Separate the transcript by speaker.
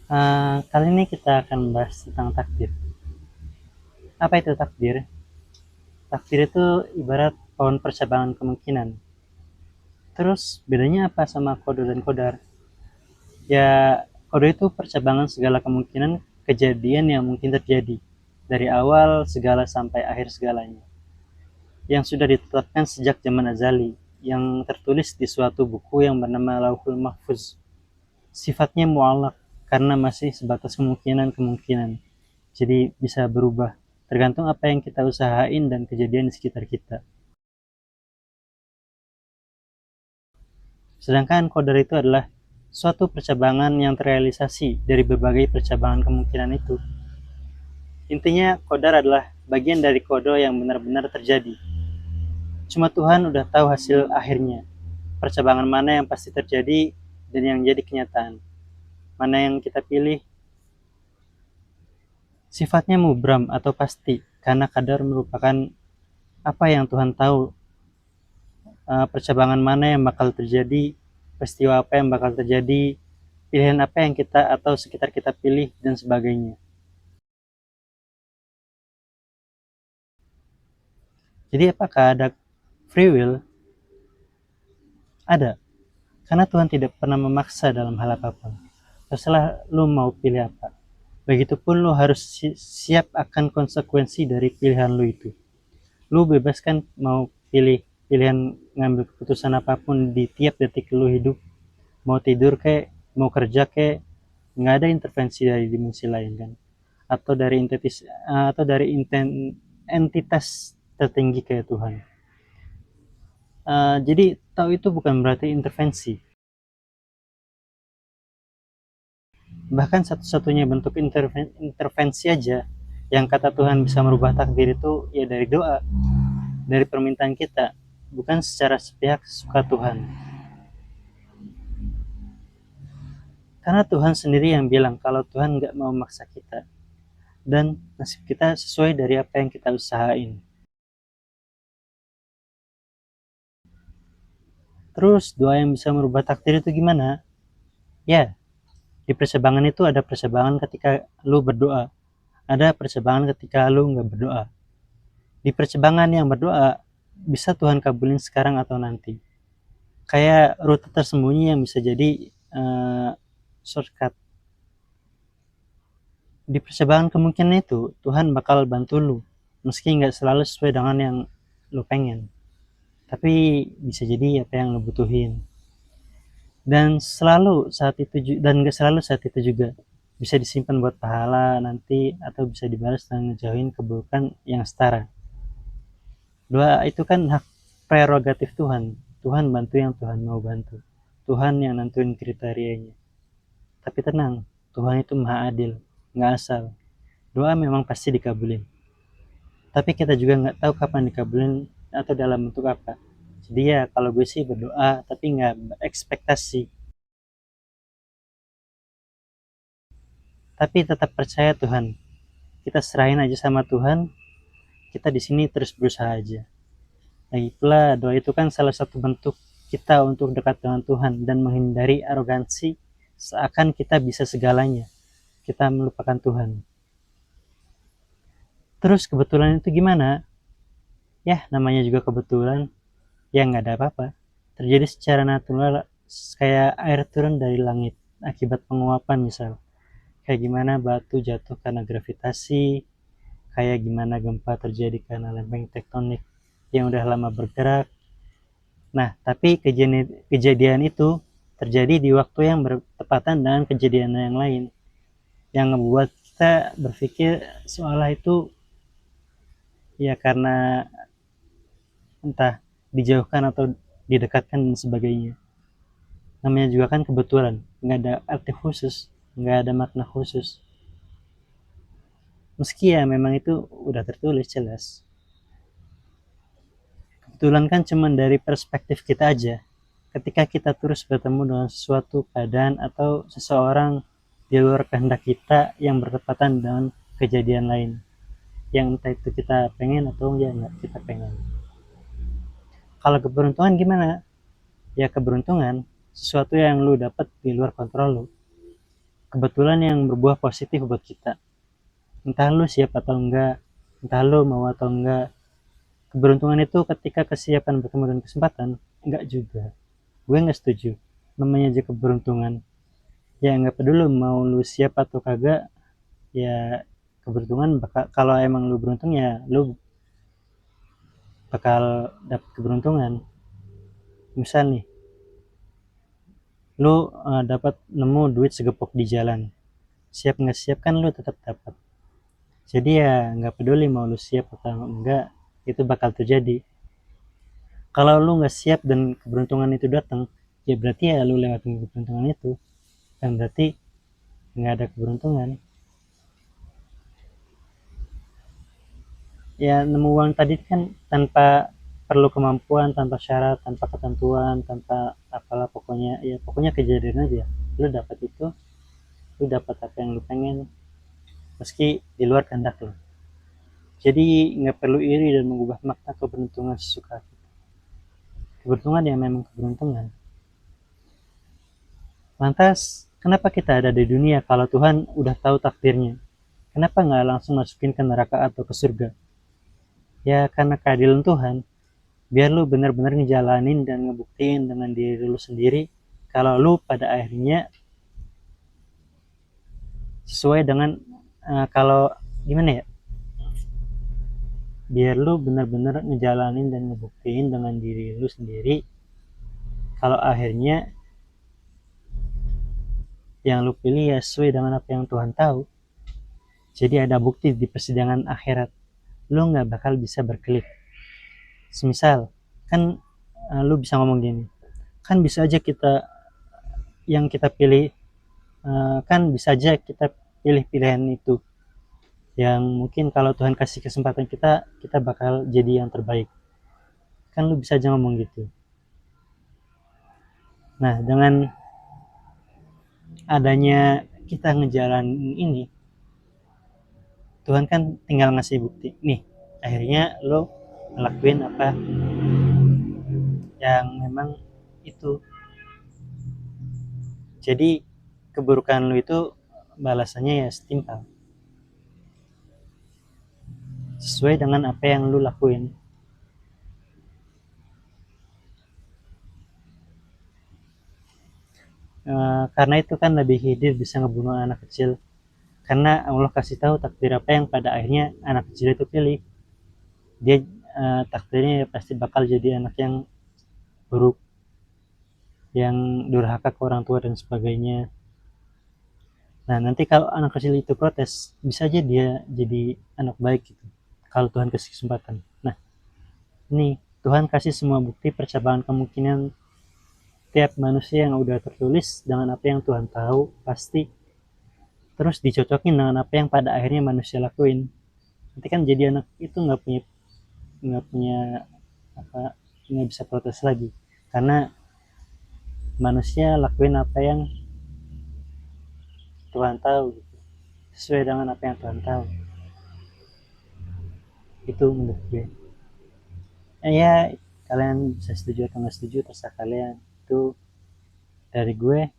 Speaker 1: Kali ini kita akan membahas tentang takdir. Apa itu takdir? Takdir itu ibarat pohon percabangan kemungkinan. Terus bedanya apa sama kode dan kodar? Ya, kode itu percabangan segala kemungkinan kejadian yang mungkin terjadi. Dari awal segala sampai akhir segalanya. Yang sudah ditetapkan sejak zaman azali. Yang tertulis di suatu buku yang bernama Lauhul Mahfuz. Sifatnya mu'alak karena masih sebatas kemungkinan-kemungkinan. Jadi bisa berubah tergantung apa yang kita usahain dan kejadian di sekitar kita. Sedangkan kodar itu adalah suatu percabangan yang terrealisasi dari berbagai percabangan kemungkinan itu. Intinya kodar adalah bagian dari kodo yang benar-benar terjadi. Cuma Tuhan udah tahu hasil akhirnya, percabangan mana yang pasti terjadi dan yang jadi kenyataan. Mana yang kita pilih sifatnya mubram atau pasti, karena kadar merupakan apa yang Tuhan tahu, percabangan mana yang bakal terjadi, peristiwa apa yang bakal terjadi, pilihan apa yang kita atau sekitar kita pilih, dan sebagainya. Jadi apakah ada free will? Ada. Karena Tuhan tidak pernah memaksa dalam hal apapun. Terserah lu mau pilih apa. Begitupun lu harus siap akan konsekuensi dari pilihan lu itu. Lu bebas kan mau pilih pilihan ngambil keputusan apapun di tiap detik lu hidup. Mau tidur kek, mau kerja kek, nggak ada intervensi dari dimensi lain kan, atau dari entitas tertinggi kayak Tuhan. Jadi tahu itu bukan berarti intervensi. Bahkan satu-satunya bentuk intervensi aja yang kata Tuhan bisa merubah takdir itu ya dari doa, dari permintaan kita, bukan secara sepihak suka Tuhan. Karena Tuhan sendiri yang bilang kalau Tuhan nggak mau memaksa kita, dan nasib kita sesuai dari apa yang kita usahain. Terus doa yang bisa merubah takdir itu gimana? Ya, di percabangan itu ada percabangan ketika lu berdoa, ada percabangan ketika lu nggak berdoa. Di percabangan yang berdoa, bisa Tuhan kabulin sekarang atau nanti. Kayak rute tersembunyi yang bisa jadi uh, shortcut. Di percabangan kemungkinan itu, Tuhan bakal bantu lu, meski nggak selalu sesuai dengan yang lu pengen. Tapi bisa jadi apa yang lu butuhin. Dan gak selalu saat itu juga bisa disimpan buat pahala nanti, atau bisa dibalas dengan ngejauhin keburukan yang setara. Doa itu kan hak prerogatif Tuhan. Tuhan bantu yang Tuhan mau bantu, Tuhan yang nentuin kriterianya. Tapi tenang, Tuhan itu maha adil, nggak asal. Doa memang pasti dikabulin, tapi kita juga nggak tahu kapan dikabulin atau dalam bentuk apa. Jadi ya kalau gue sih berdoa tapi nggak ekspektasi, tapi tetap percaya Tuhan. Kita serahin aja sama Tuhan, kita di sini terus berusaha aja. Lagi pula doa itu kan salah satu bentuk kita untuk dekat dengan Tuhan dan menghindari arogansi seakan kita bisa segalanya, kita melupakan Tuhan. Terus kebetulan itu gimana? Ya namanya juga kebetulan, ya nggak ada apa-apa. Terjadi secara natural, kayak air turun dari langit akibat penguapan misal. Kayak gimana batu jatuh karena gravitasi, kayak gimana gempa terjadi karena lempeng tektonik yang udah lama bergerak. Nah, tapi kejadian itu terjadi di waktu yang bertepatan dengan kejadian yang lain, yang membuat kita berpikir seolah itu ya karena entah dijauhkan atau didekatkan dan sebagainya. Namanya juga kan kebetulan, nggak ada arti khusus, nggak ada makna khusus. Meski ya memang itu udah tertulis jelas. Kebetulan kan cuma dari perspektif kita aja. Ketika kita terus bertemu dengan sesuatu keadaan atau seseorang di luar kehendak kita yang bertepatan dengan kejadian lain, yang entah itu kita pengen atau ya nggak kita pengen. Kalau keberuntungan gimana? Ya keberuntungan sesuatu yang lu dapat di luar kontrol lu. kebetulan yang berbuah positif buat kita. Entah lu siap atau enggak, entah lu mau atau enggak. Keberuntungan itu ketika kesiapan bertemu dengan kesempatan, enggak juga. Gue nggak setuju. Namanya aja keberuntungan. Ya nggak peduli mau lu siap atau kagak, ya keberuntungan bakal, kalau emang lu beruntung ya lu bakal dapet keberuntungan. Misal nih, lu dapat nemu duit segepok di jalan. Siap nggak siap kan lu tetap dapat. Jadi ya nggak peduli mau lu siap atau enggak, itu bakal terjadi. Kalau lu nggak siap dan keberuntungan itu datang, ya berarti ya lu lewatin keberuntungan itu, dan berarti nggak ada keberuntungan. Ya nemu uang tadi kan tanpa perlu kemampuan, tanpa syarat, tanpa ketentuan, tanpa apalah, pokoknya ya pokoknya kejadian aja. Lu dapat itu, lu dapat apa yang lu pengen, meski di luar kehendak lu. Jadi nggak perlu iri dan mengubah makna keberuntungan sesuka hati. Keberuntungan ya memang keberuntungan. Lantas, kenapa kita ada di dunia kalau Tuhan udah tahu takdirnya? Kenapa nggak langsung masukin ke neraka atau ke surga? Ya karena keadilan Tuhan, biar lu benar-benar ngejalanin dan ngebuktiin dengan diri lu sendiri kalau lu pada akhirnya sesuai dengan kalau gimana ya, biar lu benar-benar ngejalanin dan ngebuktiin dengan diri lu sendiri kalau akhirnya yang lu pilih ya sesuai dengan apa yang Tuhan tahu. Jadi ada bukti di persidangan akhirat, lu nggak bakal bisa berkelit. Semisal kan lu bisa ngomong gini, kan bisa aja kita yang kita pilih, kan bisa aja kita pilih pilihan itu yang mungkin kalau Tuhan kasih kesempatan kita, kita bakal jadi yang terbaik. Kan lu bisa aja ngomong gitu. Nah, dengan adanya kita ngejalanin ini, Tuhan kan tinggal ngasih bukti. Nih, akhirnya lo ngelakuin apa yang memang itu. Jadi keburukan lo itu balasannya ya setimpal. Sesuai dengan apa yang lo lakuin. Karena itu kan lebih hidup bisa ngebunuh anak kecil. Karena Allah kasih tahu takdir apa yang pada akhirnya anak kecil itu pilih. Dia takdirnya ya pasti bakal jadi anak yang buruk, yang durhaka ke orang tua dan sebagainya. Nah, nanti kalau anak kecil itu protes, bisa aja dia jadi anak baik gitu. Kalau Tuhan kasih kesempatan. Nah, ini Tuhan kasih semua bukti percobaan kemungkinan tiap manusia yang udah tertulis dengan apa yang Tuhan tahu pasti, terus dicocokin dengan apa yang pada akhirnya manusia lakuin. Nanti kan jadi anak itu nggak punya apa, nggak bisa protes lagi karena manusia lakuin apa yang Tuhan tahu gitu. Sesuai dengan apa yang Tuhan tahu. Itu menurut gue. Ya kalian bisa setuju atau nggak setuju terserah kalian. Itu dari gue.